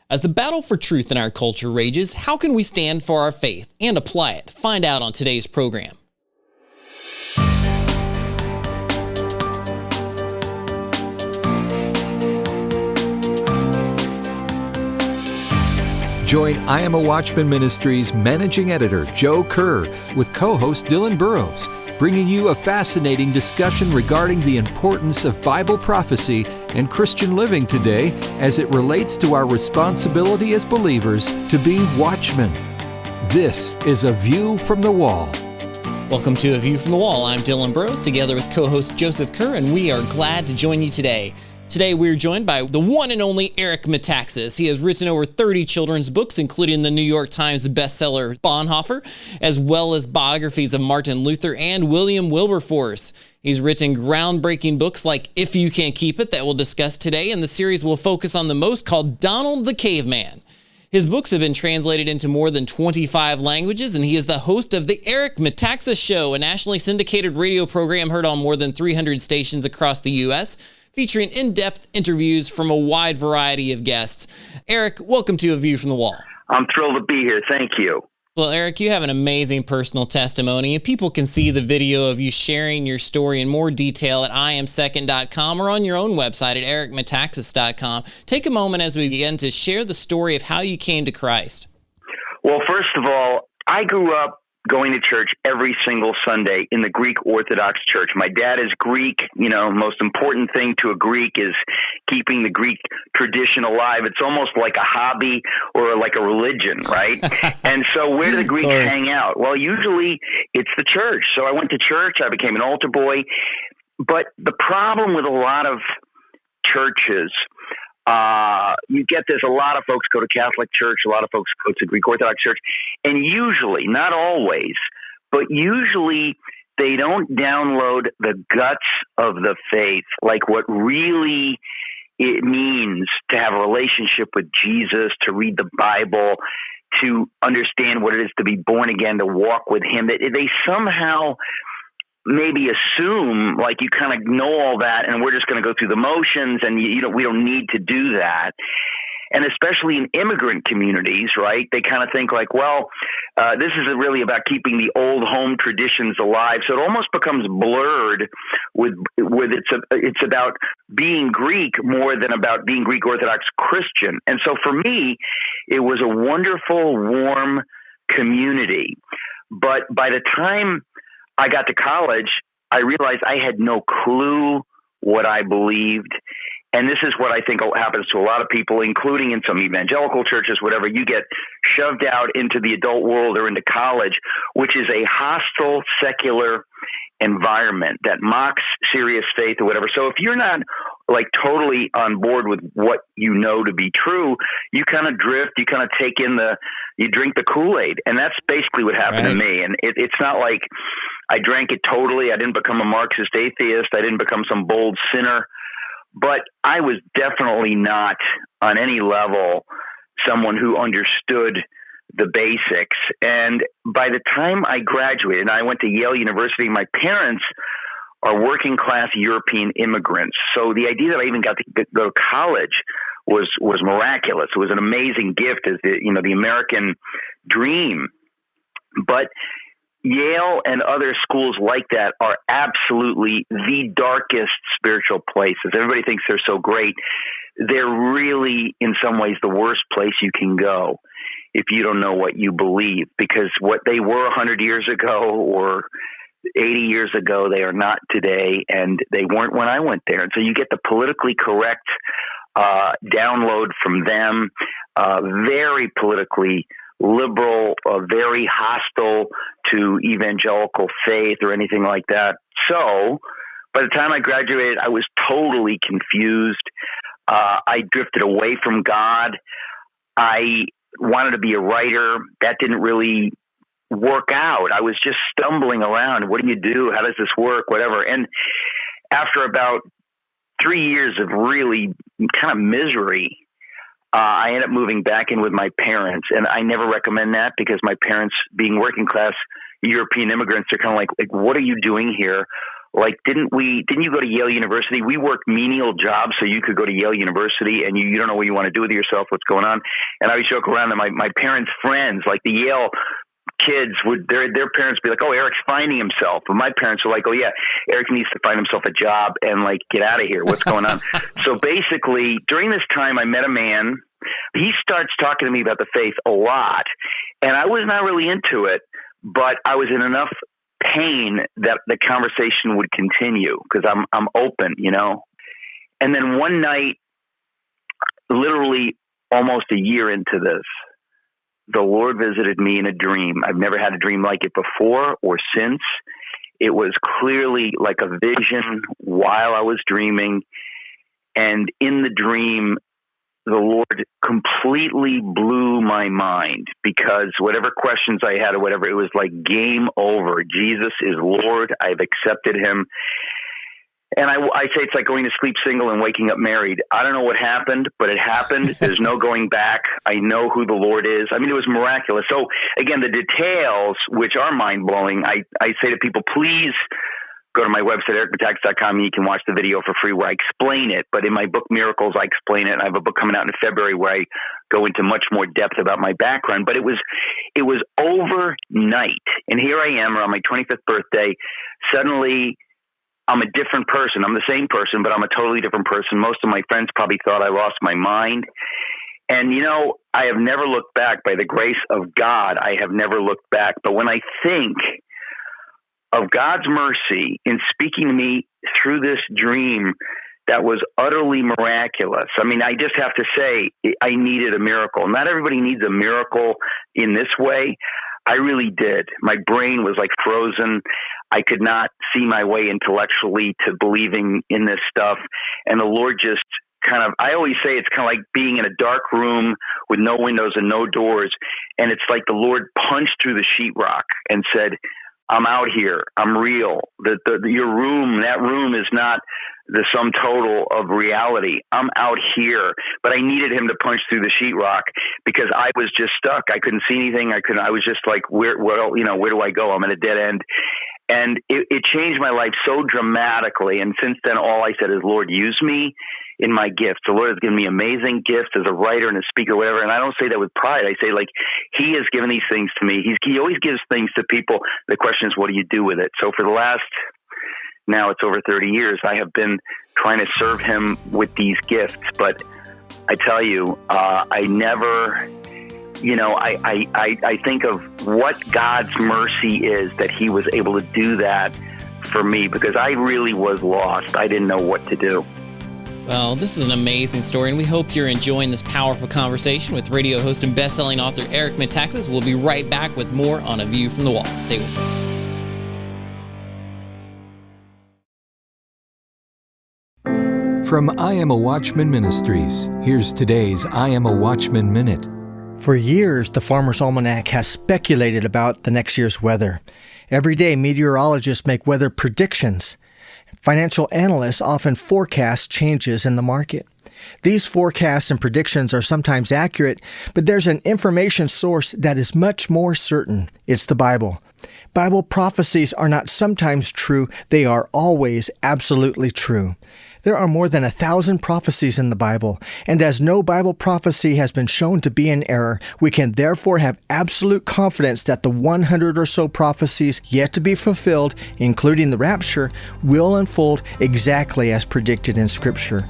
As the battle for truth in our culture rages, how can we stand for our faith and apply it? Find out on today's program. Join I Am a Watchman Ministries Managing Editor Joe Kerr with co-host Dylan Burrows, bringing you a fascinating discussion regarding the importance of Bible prophecy and Christian living today as it relates to our responsibility as believers to be watchmen. This is A View from the Wall. Welcome to A View from the Wall. I'm Dylan Burrows, together with co-host Joseph Kerr, and we are glad to join you today. Today, we're joined by the one and only Eric Metaxas. He has written over 30 children's books, including the New York Times bestseller Bonhoeffer, as well as biographies of Martin Luther and William Wilberforce. He's written groundbreaking books like If You Can't Keep It, that we'll discuss today, and the series will focus on the most, called Donald the Caveman. His books have been translated into more than 25 languages, and he is the host of the Eric Metaxas Show, a nationally syndicated radio program heard on more than 300 stations across the U.S., featuring in-depth interviews from a wide variety of guests. Eric, welcome to A View from the Wall. I'm thrilled to be here. Thank you. Well, Eric, you have an amazing personal testimony, and people can see the video of you sharing your story in more detail at iamsecond.com or on your own website at ericmetaxas.com. Take a moment as we begin to share the story of how you came to Christ. Well, first of all, I grew up going to church every single Sunday in the Greek Orthodox Church. My dad is Greek. You know, most important thing to a Greek is keeping the Greek tradition alive. It's almost like a hobby or like a religion, right? And so where do the Greeks hang out? Well, usually it's the church. So I went to church. I became an altar boy. But the problem with a lot of churches, you get this, a lot of folks go to Catholic church, a lot of folks go to Greek Orthodox church, and usually, not always, but usually they don't download the guts of the faith, like what really it means to have a relationship with Jesus, to read the Bible, to understand what it is to be born again, to walk with Him. They somehow maybe assume like you kind of know all that and we're just going to go through the motions and we don't need to do that. And especially in immigrant communities, right? They kind of think like, well, this is really about keeping the old home traditions alive. So it almost becomes blurred with it's about being Greek more than about being Greek Orthodox Christian. And so for me, it was a wonderful, warm community. But by the time I got to college, I realized I had no clue what I believed. And this is what I think happens to a lot of people, including in some evangelical churches, whatever. You get shoved out into the adult world or into college, which is a hostile, secular environment that mocks serious faith or whatever. So if you're not like totally on board with what you know to be true, you kind of drift, you kind of take in you drink the Kool-Aid. And that's basically what happened to me. And it's not like I drank it totally. I didn't become a Marxist atheist. I didn't become some bold sinner. But I was definitely not on any level someone who understood the basics. And by the time I graduated, and I went to Yale University, my parents are working class European immigrants. So the idea that I even got to go to college was miraculous. It was an amazing gift as the American dream. But Yale and other schools like that are absolutely the darkest spiritual places. Everybody thinks they're so great. They're really, in some ways, the worst place you can go if you don't know what you believe, because what they were 100 years ago or 80 years ago, they are not today, and they weren't when I went there. And so you get the politically correct download from them, very politically liberal, very hostile to evangelical faith or anything like that. So by the time I graduated, I was totally confused. I drifted away from God. I wanted to be a writer. That didn't really work out. I was just stumbling around. What do you do? How does this work? Whatever. And after about 3 years of really kind of misery, I ended up moving back in with my parents. And I never recommend that, because my parents, being working class European immigrants, are kind of like, what are you doing here? like, didn't you go to Yale University? We work menial jobs so you could go to Yale University, and you don't know what you want to do with yourself, what's going on. And I would joke around that my parents' friends, like the Yale kids, their parents be like, oh, Eric's finding himself. But my parents are like, oh yeah, Eric needs to find himself a job and like get out of here. What's going on? So basically, during this time, I met a man. He starts talking to me about the faith a lot, and I was not really into it, but I was in enough pain that the conversation would continue because I'm open, you know. And then one night, literally almost a year into this, the Lord visited me in a dream. I've never had a dream like it before or since. It was clearly like a vision while I was dreaming. And in the dream, the Lord completely blew my mind because whatever questions I had or whatever, it was like game over. Jesus is Lord. I've accepted him. And I say it's like going to sleep single and waking up married. I don't know what happened, but it happened. There's no going back. I know who the Lord is. I mean, it was miraculous. So again, the details, which are mind-blowing, I say to people, please go to my website, ericmetaxas.com, and you can watch the video for free where I explain it. But in my book, Miracles, I explain it. And I have a book coming out in February where I go into much more depth about my background. But it was overnight. And here I am around my 25th birthday. Suddenly, I'm a different person. I'm the same person, but I'm a totally different person. Most of my friends probably thought I lost my mind. And, you know, I have never looked back. By the grace of God, I have never looked back. But when I think of God's mercy in speaking to me through this dream that was utterly miraculous, I mean, I just have to say I needed a miracle. Not everybody needs a miracle in this way. I really did. My brain was like frozen. I could not see my way intellectually to believing in this stuff. And the Lord just kind of, I always say it's kind of like being in a dark room with no windows and no doors. And it's like the Lord punched through the sheetrock and said, I'm out here. I'm real. Your room, that room is not the sum total of reality. I'm out here. But I needed him to punch through the sheetrock because I was just stuck. I couldn't see anything. I was just like, where do I go? I'm at a dead end. And it changed my life so dramatically. And since then, all I said is, Lord, use me in my gifts. The Lord has given me amazing gifts as a writer and a speaker, whatever. And I don't say that with pride. I say, like, he has given these things to me. He always gives things to people. The question is, what do you do with it? So for the last, now it's over 30 years, I have been trying to serve him with these gifts. But I tell you, I never... I think of what God's mercy is that he was able to do that for me because I really was lost. I didn't know what to do. Well, this is an amazing story, and we hope you're enjoying this powerful conversation with radio host and best-selling author Eric Metaxas. We'll be right back with more on A View from the Wall. Stay with us. From I Am a Watchman Ministries, here's today's I Am a Watchman Minute. For years, the Farmer's Almanac has speculated about the next year's weather. Every day, meteorologists make weather predictions. Financial analysts often forecast changes in the market. These forecasts and predictions are sometimes accurate, but there's an information source that is much more certain. It's the Bible. Bible prophecies are not sometimes true, they are always absolutely true. There are more than 1,000 prophecies in the Bible, and as no Bible prophecy has been shown to be in error, we can therefore have absolute confidence that the 100 or so prophecies yet to be fulfilled, including the rapture, will unfold exactly as predicted in Scripture.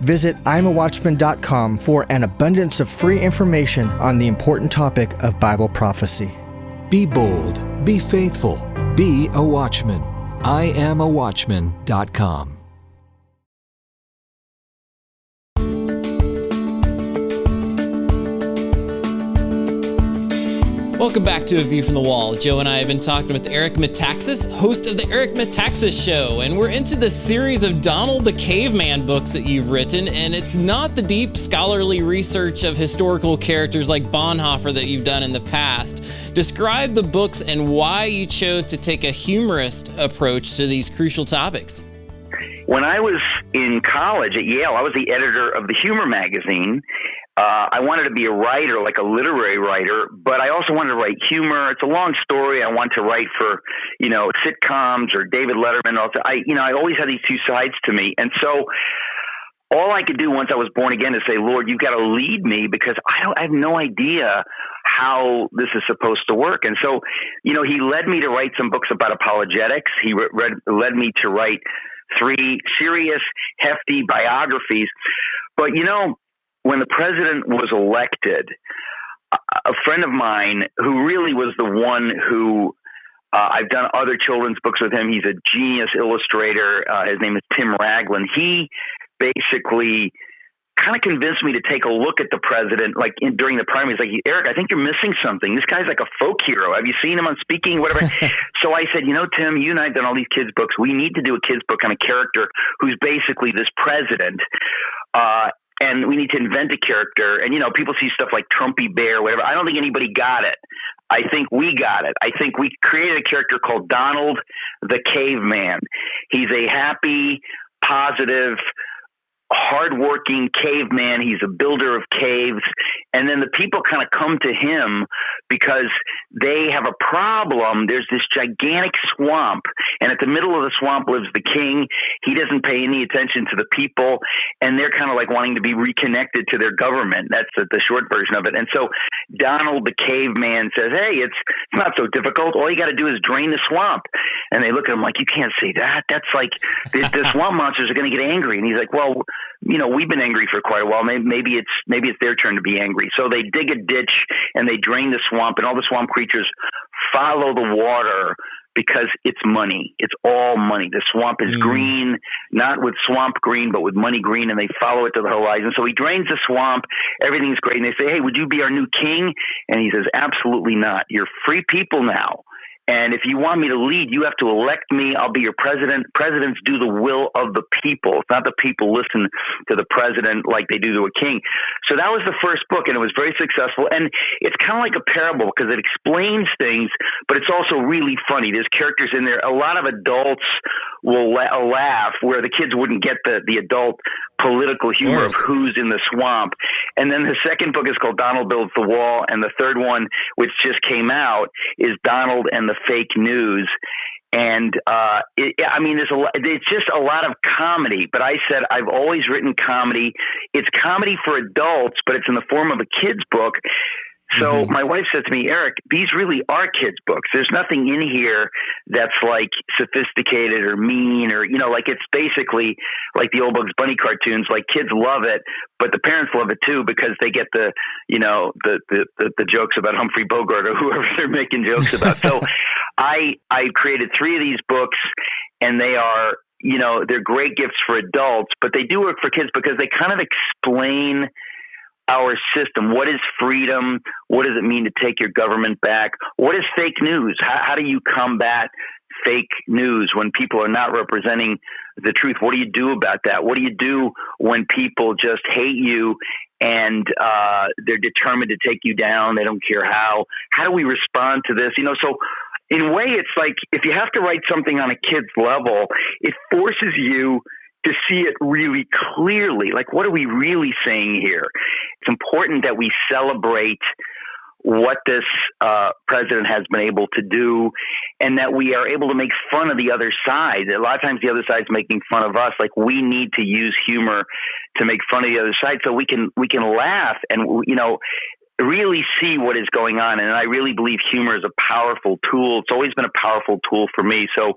Visit imawatchman.com for an abundance of free information on the important topic of Bible prophecy. Be bold, be faithful, be a watchman. imawatchman.com. Welcome back to A View from the Wall. Joe and I have been talking with Eric Metaxas, host of The Eric Metaxas Show, and we're into the series of Donald the Caveman books that you've written, and it's not the deep scholarly research of historical characters like Bonhoeffer that you've done in the past. Describe the books and why you chose to take a humorist approach to these crucial topics. When I was in college at Yale, I was the editor of the humor magazine. I wanted to be a writer, like a literary writer, but I also wanted to write humor. It's a long story. I want to write for, sitcoms or David Letterman. Also, I always had these two sides to me. And so all I could do once I was born again is say, Lord, you've got to lead me, because I have no idea how this is supposed to work. And so, he led me to write some books about apologetics. He led me to write 3 serious, hefty biographies. But, when the president was elected, a friend of mine who really was the one who I've done other children's books with him. He's a genius illustrator. His name is Tim Ragland. He basically kind of convinced me to take a look at the president, during the primaries. Like, Eric, I think you're missing something. This guy's like a folk hero. Have you seen him on speaking, whatever? So I said, Tim, you and I have done all these kids' books. We need to do a kids' book on a character who's basically this president. And we need to invent a character. And, people see stuff like Trumpy Bear, whatever. I don't think anybody got it. I think we got it. I think we created a character called Donald the Caveman. He's a happy, positive, hardworking caveman. He's a builder of caves. And then the people kind of come to him because they have a problem. There's this gigantic swamp, and at the middle of the swamp lives the king. He doesn't pay any attention to the people, and they're kind of like wanting to be reconnected to their government. That's the short version of it. And so Donald the Caveman says, hey, it's not so difficult. All you got to do is drain the swamp. And they look at him like, you can't say that. That's like, the swamp monsters are going to get angry. And he's like, well, we've been angry for quite a while. Maybe it's their turn to be angry. So they dig a ditch and they drain the swamp, and all the swamp creatures follow the water because it's money. It's all money. The swamp is green, not with swamp green, but with money green, and they follow it to the horizon. So he drains the swamp. Everything's great. And they say, hey, would you be our new king? And he says, absolutely not. You're free people now. And if you want me to lead, you have to elect me. I'll be your president. Presidents do the will of the people. It's not the people listen to the president like they do to a king. So that was the first book, and it was very successful. And it's kind of like a parable because it explains things, but it's also really funny. There's characters in there. A lot of adults will laugh where the kids wouldn't get the adult political humor of who's in the swamp. And then the second book is called Donald Builds the Wall. And the third one, which just came out, is Donald and the Fake News. And it's just a lot of comedy. But I said, I've always written comedy. It's comedy for adults, but it's in the form of a kid's book. So my wife said to me, Eric, these really are kids' books. There's nothing in here that's like sophisticated or mean or, it's basically like the old Bugs Bunny cartoons. Like, kids love it, but the parents love it too because they get the jokes about Humphrey Bogart or whoever they're making jokes about. So I created 3 of these books, and they are, they're great gifts for adults, but they do work for kids because they kind of explain our system. What is freedom? What does it mean to take your government back? What is fake news? How do you combat fake news when people are not representing the truth? What do you do about that? What do you do when people just hate you and they're determined to take you down? They don't care how. How do we respond to this? So in a way, it's like if you have to write something on a kid's level, it forces you to see it really clearly. Like, what are we really saying here? It's important that we celebrate what this president has been able to do, and that we are able to make fun of the other side. A lot of times the other side's making fun of us. Like, we need to use humor to make fun of the other side so we can laugh and, really see what is going on. And I really believe humor is a powerful tool. It's always been a powerful tool for me. So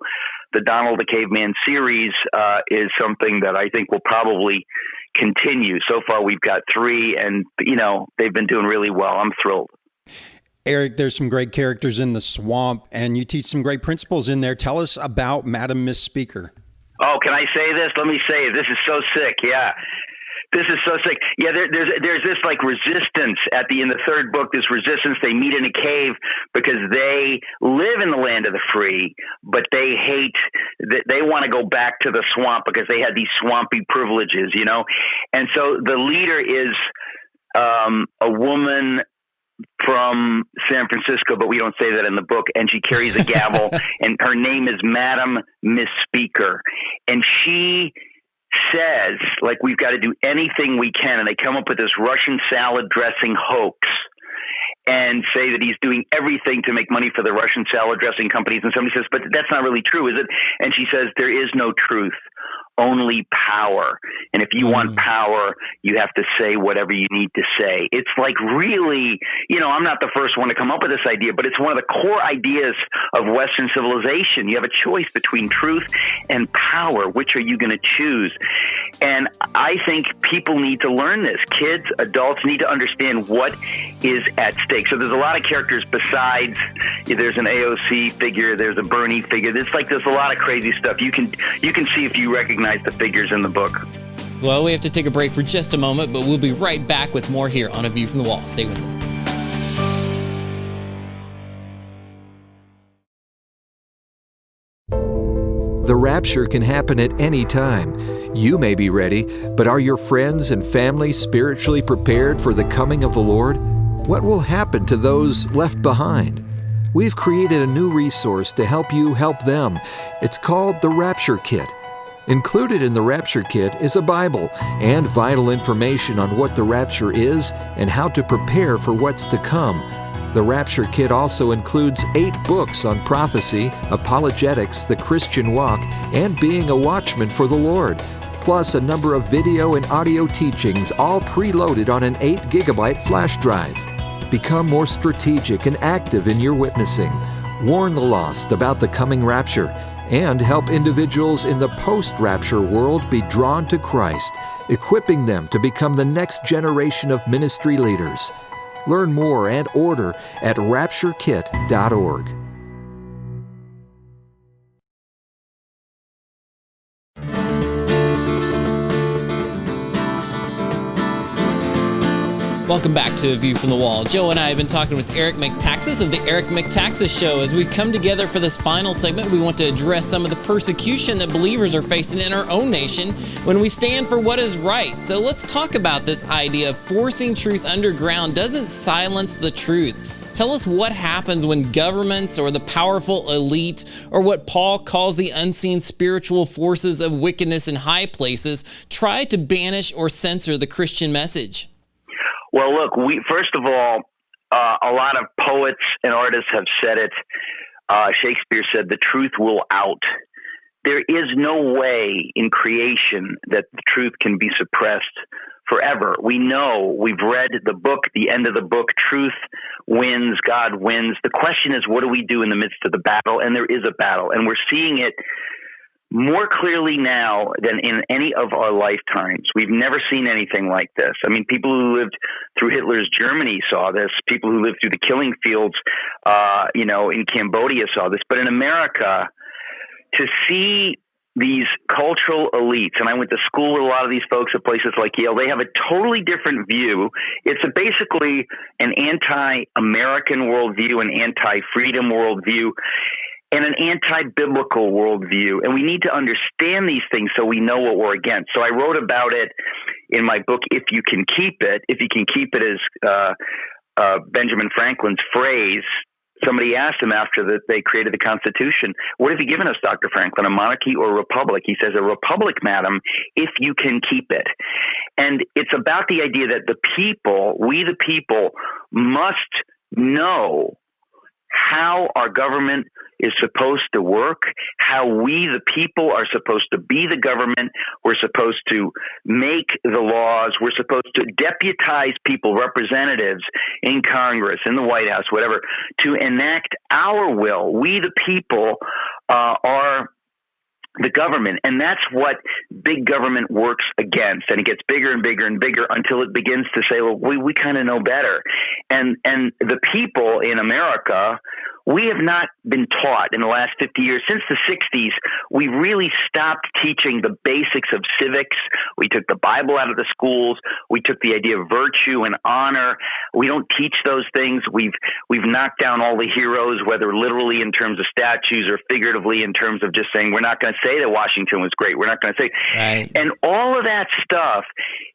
the Donald the Caveman series is something that I think will probably continue. So far, we've got 3, and, they've been doing really well. I'm thrilled. Eric, there's some great characters in the swamp, and you teach some great principles in there. Tell us about Madam Miss Speaker. Oh, can I say this? Let me say it. This is so sick. Yeah. This is so sick. Yeah, there's this like resistance in the third book, this resistance. They meet in a cave because they live in the land of the free, but they hate that they want to go back to the swamp because they had these swampy privileges, And so the leader is a woman from San Francisco, but we don't say that in the book. And she carries a gavel, and her name is Madam Miss Speaker. And she says, like, we've got to do anything we can, and they come up with this Russian salad dressing hoax and say that he's doing everything to make money for the Russian salad dressing companies. And somebody says, but that's not really true, is it? And she says, there is no truth, only power. And if you want power, you have to say whatever you need to say. It's like, really, I'm not the first one to come up with this idea, but it's one of the core ideas of Western civilization. You have a choice between truth and power. Which are you going to choose? And I think people need to learn this. Kids, adults need to understand what is at stake. So there's a lot of characters besides, there's an AOC figure, there's a Bernie figure. There's a lot of crazy stuff. You can see if you recognize the figures in the book. Well, we have to take a break for just a moment, but we'll be right back with more here on A View from the Wall. Stay with us. The rapture can happen at any time. You may be ready, but are your friends and family spiritually prepared for the coming of the Lord? What will happen to those left behind? We've created a new resource to help you help them. It's called the Rapture Kit. Included in the Rapture Kit is a Bible and vital information on what the rapture is and how to prepare for what's to come. The Rapture Kit also includes 8 books on prophecy, apologetics, the Christian walk, and being a watchman for the Lord, plus a number of video and audio teachings, all preloaded on an 8-gigabyte flash drive. Become more strategic and active in your witnessing. Warn the lost about the coming rapture, and help individuals in the post-rapture world be drawn to Christ, equipping them to become the next generation of ministry leaders. Learn more and order at rapturekit.org. Welcome back to A View from the Wall. Joe and I have been talking with Eric Metaxas of the Eric Metaxas Show. As we've come together for this final segment, we want to address some of the persecution that believers are facing in our own nation when we stand for what is right. So let's talk about this idea of forcing truth underground doesn't silence the truth. Tell us what happens when governments or the powerful elite, or what Paul calls the unseen spiritual forces of wickedness in high places, try to banish or censor the Christian message. Well, look, first of all, a lot of poets and artists have said it. Shakespeare said, the truth will out. There is no way in creation that the truth can be suppressed forever. We know, we've read the book, the end of the book, truth wins, God wins. The question is, what do we do in the midst of the battle? And there is a battle, and we're seeing it more clearly now than in any of our lifetimes. We've never seen anything like this. I mean, people who lived through Hitler's Germany saw this. People who lived through the killing fields, in Cambodia saw this. But in America, to see these cultural elites, and I went to school with a lot of these folks at places like Yale, they have a totally different view. It's basically an anti-American worldview, an anti-freedom worldview, and an anti-biblical worldview. And we need to understand these things so we know what we're against. So I wrote about it in my book, If You Can Keep It. If you can keep it is Benjamin Franklin's phrase. Somebody asked him after they created the Constitution, what have you given us, Dr. Franklin, a monarchy or a republic? He says, a republic, madam, if you can keep it. And it's about the idea that the people, we the people, must know how our government is supposed to work, how we, the people, are supposed to be the government. We're supposed to make the laws. We're supposed to deputize people, representatives in Congress, in the White House, whatever, to enact our will. We, the people, are the government. And that's what big government works against. And it gets bigger and bigger and bigger until it begins to say, well, we kind of know better. And the people in America, we have not been taught in the last 50 years. Since the 60s, we really stopped teaching the basics of civics. We took the Bible out of the schools. We took the idea of virtue and honor. We don't teach those things. We've knocked down all the heroes, whether literally in terms of statues or figuratively in terms of just saying, we're not going to say that Washington was great. We're not going to say. Right. And all of that stuff,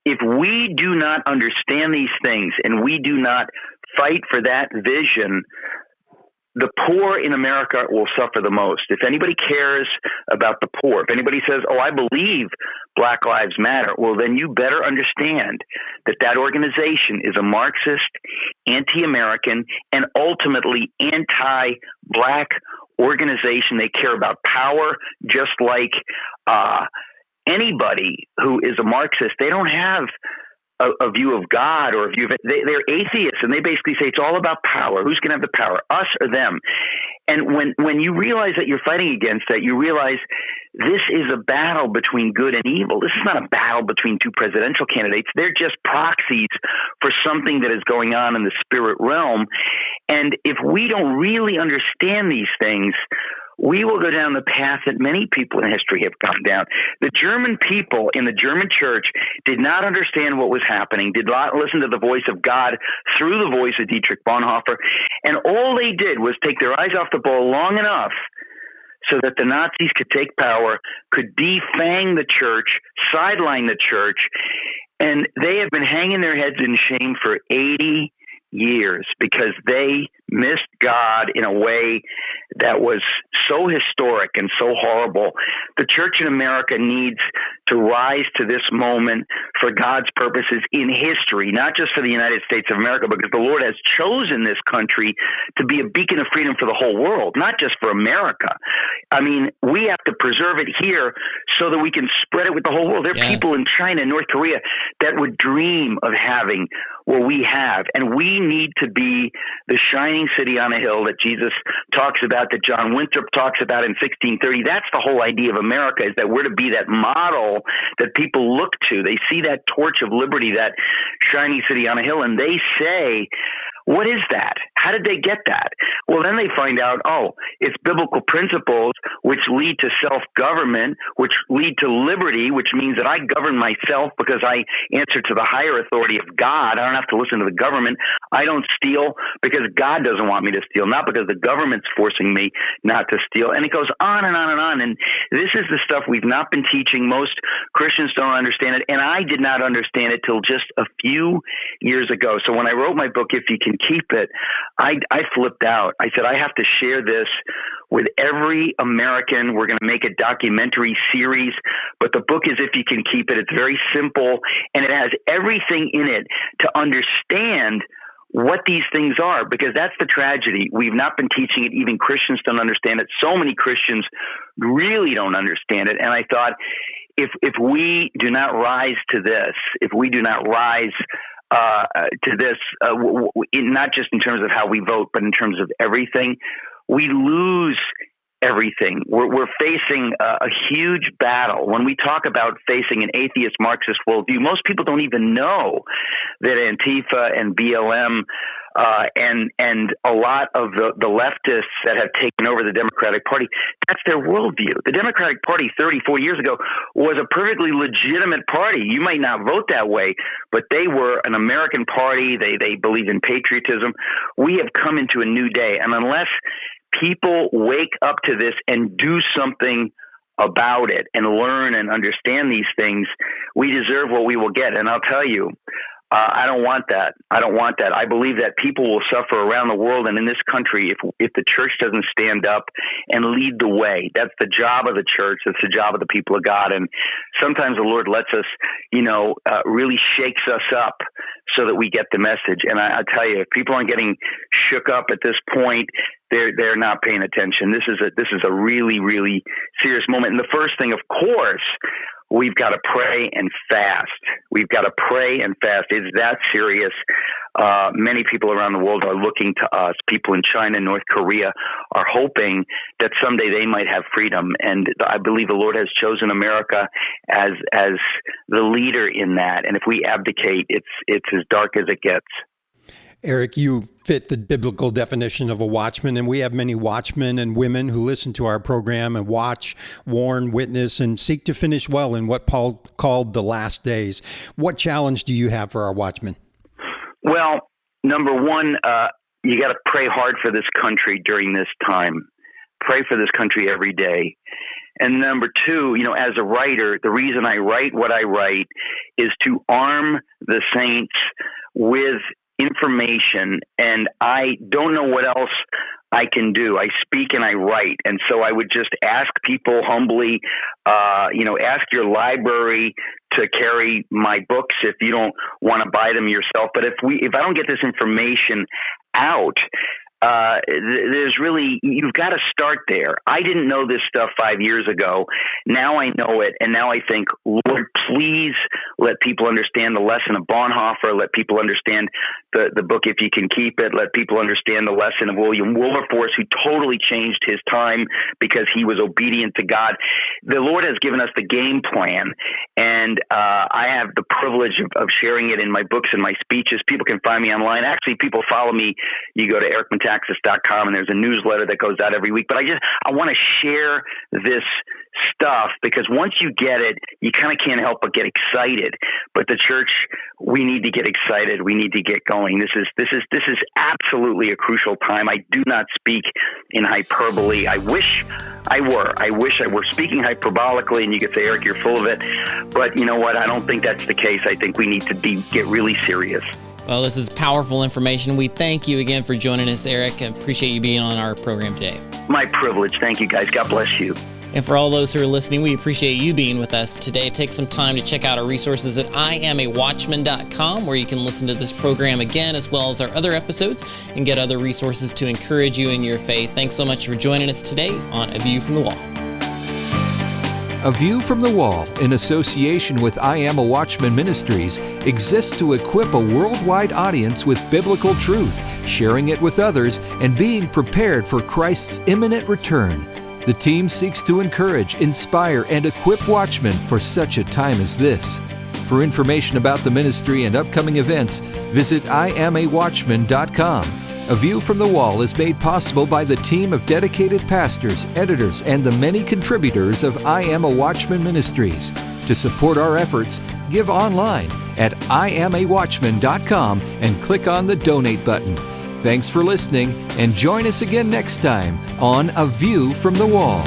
if we do not understand these things and we do not fight for that vision, the poor in America will suffer the most. If anybody cares about the poor, if anybody says, oh, I believe Black Lives Matter, well, then you better understand that that organization is a Marxist, anti-American, and ultimately anti-Black organization. They care about power just like anybody who is a Marxist. They don't have a view of God or a view of it. They're atheists, and they basically say it's all about power. Who's going to have the power, us or them? And when you realize that you're fighting against that, you realize this is a battle between good and evil. This is not a battle between two presidential candidates. They're just proxies for something that is going on in the spirit realm. And if we don't really understand these things, we will go down the path that many people in history have gone down. The German people in the German church did not understand what was happening, did not listen to the voice of God through the voice of Dietrich Bonhoeffer, and all they did was take their eyes off the ball long enough so that the Nazis could take power, could defang the church, sideline the church, and they have been hanging their heads in shame for 80 years because they missed God in a way that was so historic and so horrible. The church in America needs to rise to this moment for God's purposes in history, not just for the United States of America, because the Lord has chosen this country to be a beacon of freedom for the whole world, not just for America. I mean, we have to preserve it here so that we can spread it with the whole world. There are people in China and North Korea that would dream of having what we have, and we need to be the shining city on a hill that Jesus talks about, that John Winthrop talks about in 1630. That's the whole idea of America, is that we're to be that model that people look to. They see that torch of liberty, that shining city on a hill, and they say, what is that? How did they get that? Well, then they find out, oh, it's biblical principles which lead to self-government, which lead to liberty, which means that I govern myself because I answer to the higher authority of God. I don't have to listen to the government. I don't steal because God doesn't want me to steal, not because the government's forcing me not to steal. And it goes on and on and on. And this is the stuff we've not been teaching. Most Christians don't understand it. And I did not understand it till just a few years ago. So when I wrote my book, If You Can Keep It, I flipped out. I said, I have to share this with every American. We're going to make a documentary series, but the book is If You Can Keep It. It's very simple, and it has everything in it to understand what these things are, because that's the tragedy. We've not been teaching it. Even Christians don't understand it. So many Christians really don't understand it. And I thought, if we do not rise to this, if we do not rise to this, not just in terms of how we vote, but in terms of everything, we lose everything. We're facing a huge battle. When we talk about facing an atheist Marxist worldview, most people don't even know that Antifa and BLM and a lot of the leftists that have taken over the Democratic Party, that's their worldview. The Democratic Party 34 years ago was a perfectly legitimate party. You might not vote that way, but they were an American party. They believe in patriotism. We have come into a new day, and unless people wake up to this and do something about it and learn and understand these things, we deserve what we will get. And I'll tell you, I don't want that. I don't want that. I believe that people will suffer around the world and in this country if the church doesn't stand up and lead the way. That's the job of the church. That's the job of the people of God. And sometimes the Lord lets us, really shakes us up so that we get the message. And I tell you, if people aren't getting shook up at this point, they're not paying attention. This is a really, really serious moment. And the first thing, of course, we've got to pray and fast. We've got to pray and fast. It's that serious. Many people around the world are looking to us. People in China and North Korea are hoping that someday they might have freedom. And I believe the Lord has chosen America as the leader in that. And if we abdicate, it's as dark as it gets. Eric, you fit the biblical definition of a watchman, and we have many watchmen and women who listen to our program and watch, warn, witness, and seek to finish well in what Paul called the last days. What challenge do you have for our watchmen? Well, number one, you got to pray hard for this country during this time. Pray for this country every day. And number two, as a writer, the reason I write what I write is to arm the saints with information, and I don't know what else I can do. I speak and I write. And so I would just ask people humbly, ask your library to carry my books if you don't want to buy them yourself. But if I don't get this information out, you've got to start there. I didn't know this stuff 5 years ago. Now I know it. And now I think, Lord, please let people understand the lesson of Bonhoeffer. Let people understand the book, If You Can Keep It. Let people understand the lesson of Wilberforce, who totally changed his time because he was obedient to God. The Lord has given us the game plan. And I have the privilege of sharing it in my books and my speeches. People can find me online. Actually, people follow me. You go to ericmetaxas.com, and there's a newsletter that goes out every week. But I want to share this stuff because once you get it, you kind of can't help but get excited. But the church, we need to get excited. We need to get going. This is absolutely a crucial time. I do not speak in hyperbole. I wish I were. I wish I were speaking hyperbolically, and you could say, Eric, you're full of it. But you know what? I don't think that's the case. I think we need to get really serious. Well, this is powerful information. We thank you again for joining us, Eric. I appreciate you being on our program today. My privilege. Thank you, guys. God bless you. And for all those who are listening, we appreciate you being with us today. Take some time to check out our resources at IamAWatchman.com, where you can listen to this program again, as well as our other episodes, and get other resources to encourage you in your faith. Thanks so much for joining us today on A View from the Wall. A View from the Wall, in association with I Am a Watchman Ministries, exists to equip a worldwide audience with biblical truth, sharing it with others, and being prepared for Christ's imminent return. The team seeks to encourage, inspire, and equip watchmen for such a time as this. For information about the ministry and upcoming events, visit IamAWatchman.com. A View from the Wall is made possible by the team of dedicated pastors, editors, and the many contributors of I Am a Watchman Ministries. To support our efforts, give online at IamAWatchman.com and click on the Donate button. Thanks for listening, and join us again next time on A View from the Wall.